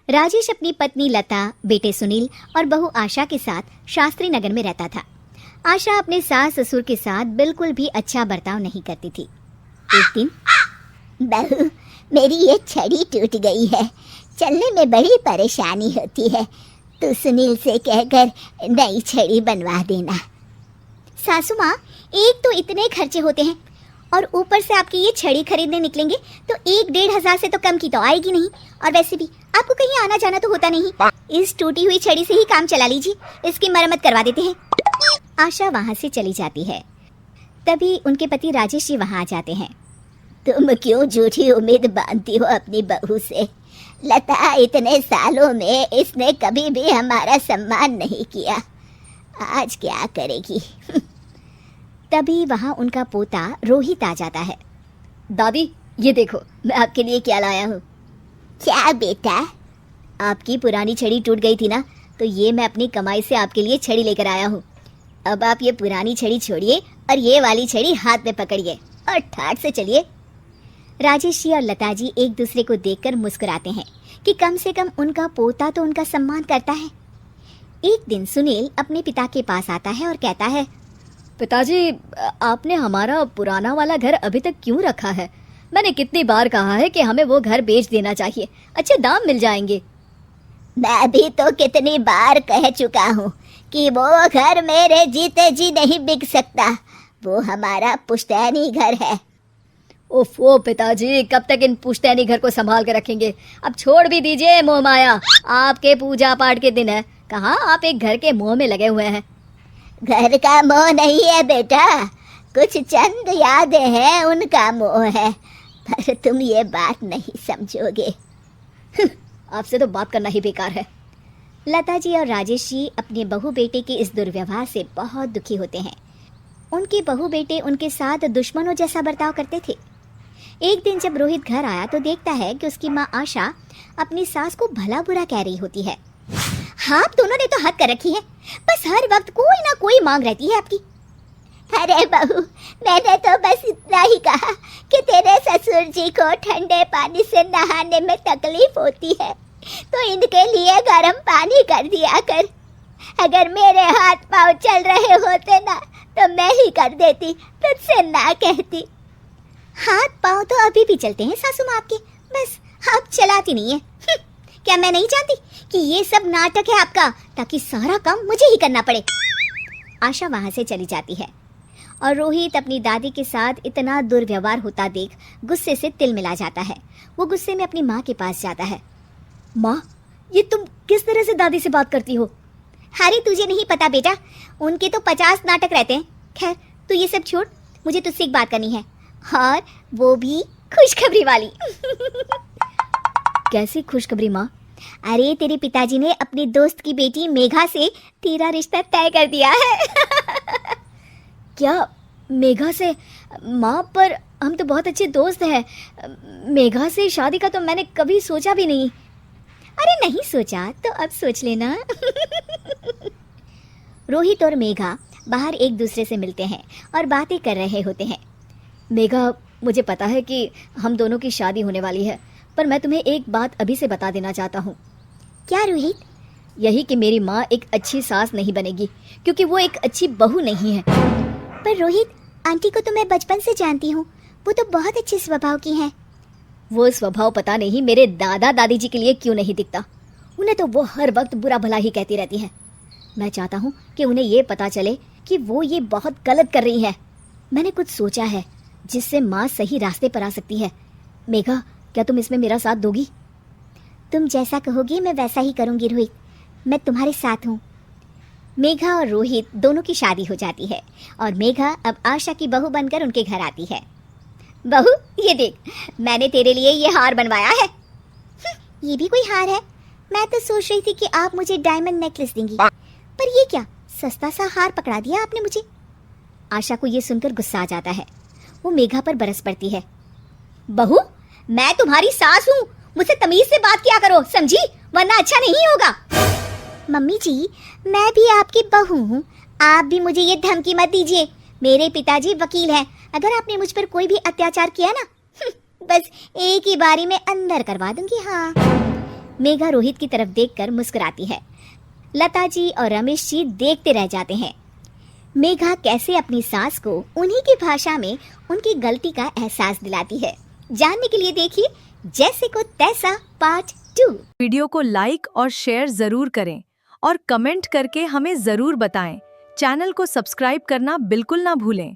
राजेश अपनी पत्नी लता, बेटे सुनील और बहू आशा के साथ शास्त्री नगर में रहता था। आशा अपने सास ससुर के साथ बिल्कुल भी अच्छा बर्ताव नहीं करती थी। एक दिन, बहू, मेरी ये छड़ी टूट गई है, चलने में बड़ी परेशानी होती है, तो सुनील से कहकर नई छड़ी बनवा देना। सासू माँ, एक तो इतने खर्चे होते हैं और ऊपर से आपकी ये छड़ी खरीदने निकलेंगे तो 1-1.5 से तो कम की तो आएगी नहीं। और वैसे भी आपको कहीं आना जाना तो होता नहीं, इस टूटी हुई छड़ी से ही काम चला लीजिए, इसकी मरम्मत करवा देते हैं। आशा वहाँ से चली जाती है। तभी उनके पति राजेश जी वहाँ आ जाते हैं। तुम क्यों झूठी उम्मीद बांधती हो अपनी बहू से? लता, इतने सालों में इसने कभी भी हमारा सम्मान नहीं किया, आज क्या करेगी? तभी वहाँ उनका पोता रोहित आ जाता है। दादी, ये देखो, मैं आपके लिए क्या लाया हूँ। क्या बेटा? आपकी पुरानी छड़ी टूट गई थी ना, तो ये मैं अपनी कमाई से आपके लिए छड़ी लेकर आया हूँ। अब आप ये पुरानी छड़ी छोड़िए और ये वाली छड़ी हाथ में पकड़िए और ठाठ से चलिए। राजेश जी और लता जी एक दूसरे को देखकर मुस्कुराते हैं कि कम से कम उनका पोता तो उनका सम्मान करता है। एक दिन सुनील अपने पिता के पास आता है और कहता है, पिताजी, आपने हमारा पुराना वाला घर अभी तक क्यों रखा है? मैंने कितनी बार कहा है कि हमें वो घर बेच देना चाहिए, अच्छे दाम मिल जाएंगे। मैं भी तो कितनी बार कह चुका हूँ कि वो घर मेरे जीते जी नहीं बिक सकता, वो हमारा पुश्तैनी घर है। ओफो पिताजी, कब तक इन पुश्तैनी घर को संभाल के रखेंगे? अब छोड़ भी दीजिए मोह माया, आपके पूजा पाठ के दिन है, कहाँ आप एक घर के मोह में लगे हुए हैं। घर का मोह नहीं है बेटा, कुछ चंद यादें हैं, उनका मोह है, पर तुम ये बात नहीं समझोगे। आपसे तो बात करना ही बेकार है। लता जी और राजेश जी अपने बहू बेटे के इस दुर्व्यवहार से बहुत दुखी होते हैं। उनके बहू बेटे उनके साथ दुश्मनों जैसा बर्ताव करते थे। एक दिन जब रोहित घर आया तो देखता है कि उसकी माँ आशा अपनी सास को भला बुरा कह रही होती है। हाँ, आप दोनों ने तो हद कर रखी है, बस हर वक्त कोई ना कोई मांग रहती है आपकी। अरे बहू, मैंने तो बस इतना ही कहा कि तेरे ससुर जी को ठंडे पानी से नहाने में तकलीफ होती है, तो इनके लिए गर्म पानी कर दिया कर। अगर मेरे हाथ पाँव चल रहे होते ना तो मैं ही कर देती, तुझसे ना कहती। हाथ पाँव तो अभी भी चलते हैं सासू माँ आपके, बस आप चलाती नहीं है। क्या मैं नहीं जानती कि ये सब नाटक है आपका, ताकि सारा काम मुझे ही करना पड़े। आशा वहाँ से चली जाती है और रोहित अपनी दादी के साथ इतना दुर्व्यवहार होता देख गुस्से से तिल मिला जाता है। वो गुस्से में अपनी माँ के पास जाता है। माँ, ये तुम किस तरह से दादी से बात करती हो? अरे तुझे नहीं पता बेटा, उनके तो 50 नाटक रहते हैं। खैर तू ये सब छोड़, मुझे तुझसे एक बात करनी है, और वो भी खुशखबरी वाली। कैसी खुशखबरी माँ? अरे तेरे पिताजी ने अपने दोस्त की बेटी मेघा से तेरा रिश्ता तय कर दिया है। क्या, मेघा से? माँ, पर हम तो बहुत अच्छे दोस्त हैं, मेघा से शादी का तो मैंने कभी सोचा भी नहीं। अरे नहीं सोचा तो अब सोच लेना। रोहित और मेघा बाहर एक दूसरे से मिलते हैं और बातें कर रहे होते हैं। मेघा, मुझे पता है कि हम दोनों की शादी होने वाली है, पर मैं तुम्हें एक बात अभी से बता देना चाहता हूँ। क्या रोहित? यही कि मेरी माँ एक अच्छी सास नहीं बनेगी, क्योंकि वो एक अच्छी बहू नहीं है। पर रोहित, आंटी को तो मैं बचपन से जानती हूँ, वो तो बहुत अच्छे स्वभाव की हैं। वो स्वभाव पता नहीं मेरे दादा दादी जी के लिए क्यों नहीं दिखता, उन्हें तो वो हर वक्त बुरा भला ही कहती रहती है। मैं चाहता हूँ कि उन्हें ये पता चले कि वो ये बहुत गलत कर रही है। मैंने कुछ सोचा है जिससे माँ सही रास्ते पर आ सकती है। मेघा, क्या तुम इसमें मेरा साथ दोगी? तुम जैसा कहोगी मैं वैसा ही करूँगी रोहित, मैं तुम्हारे साथ हूँ। मेघा और रोहित दोनों की शादी हो जाती है और मेघा अब आशा की बहू बनकर उनके घर आती है। बहू, ये देख, मैंने तेरे लिए ये हार बनवाया है। ये भी कोई हार है? मैं तो सोच रही थी कि आप मुझे डायमंड नेकलेस देंगी, पर ये क्या सस्ता सा हार पकड़ा दिया आपने मुझे। आशा को ये सुनकर गुस्सा आ जाता है, वो मेघा पर बरस पड़ती है। बहू, मैं तुम्हारी सास हूँ, मुझसे तमीज से बात किया करो, समझी? वरना अच्छा नहीं होगा। मम्मी जी, मैं भी आपकी बहू हूँ, आप भी मुझे ये धमकी मत दीजिए। मेरे पिताजी वकील हैं, अगर आपने मुझ पर कोई भी अत्याचार किया ना, बस एक ही बारी में अंदर करवा दूंगी। हाँ, मेघा रोहित की तरफ देखकर मुस्कुराती है। लता जी और रमेश जी देखते रह जाते हैं। मेघा कैसे अपनी सास को उन्हीं की भाषा में उनकी गलती का एहसास दिलाती है। जानने के लिए देखिए जैसे को तैसा पार्ट 2। वीडियो को लाइक और शेयर जरूर करें और कमेंट करके हमें जरूर बताएं। चैनल को सब्सक्राइब करना बिल्कुल ना भूलें।